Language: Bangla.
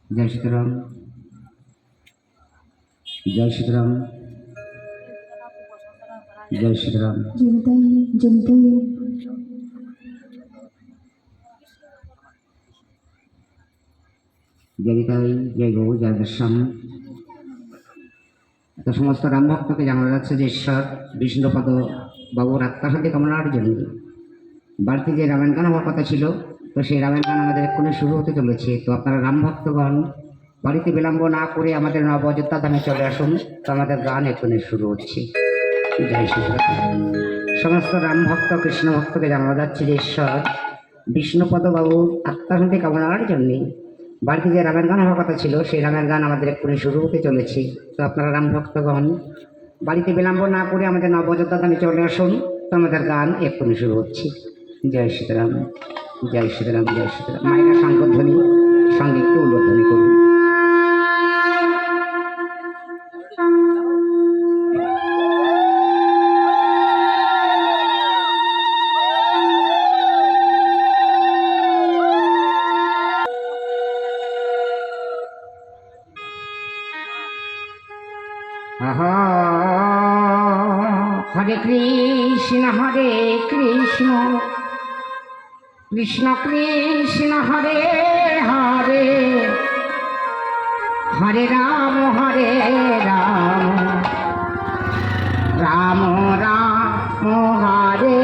जय सीताराम, जय सीताराम, जय सीताराम। जय जय गौ जय दर्शन। तो समस्त राम भक्त के जाना যাচ্ছে যে ঈশ্বর বিষ্ণুপদ বাবুর আত্মাশান্তি কামনার জন্য বাড়তি যে রামায়ণ গান আমার কথা ছিল, তো সেই রামায়ণ গান আমাদের এক্ষুনি শুরু হতে চলেছে। তো আপনারা রাম ভক্তগণ বাড়িতে বিলম্ব না করে আমাদের নব অযোধ্যা ধামে চলে আসুন। তো আমাদের গান এক্ষুনি শুরু হচ্ছে। জয় শ্রীরাম। সমস্ত রাম ভক্ত কৃষ্ণ ভক্তকে জানানো যাচ্ছে যে ঈশ্বর বিষ্ণুপদ বাবুর আত্মাশান্তি কামনার জন্যে বাড়িতে যে রামের গান হওয়ার কথা ছিল, সেই রামের গান আমাদের এক্ষুনি শুরু হতে চলেছে। তো আপনারা রাম ভক্তগণ বাড়িতে বিলম্ব না করে আমাদের নব অযোধ্যা ধামে চলে আসুন। তো আমাদের গান এক্ষুনি শুরু হচ্ছে। জয় সীতারাম, জয় সীতারাম, জয় সীতারাম। মায়েরা শঙ্করধ্বনি সঙ্গে একটু উল্লোধ্বনি করুন। हरे कृष्ण कृष्ण कृष्ण हरे हरे, हरे राम राम राम हरे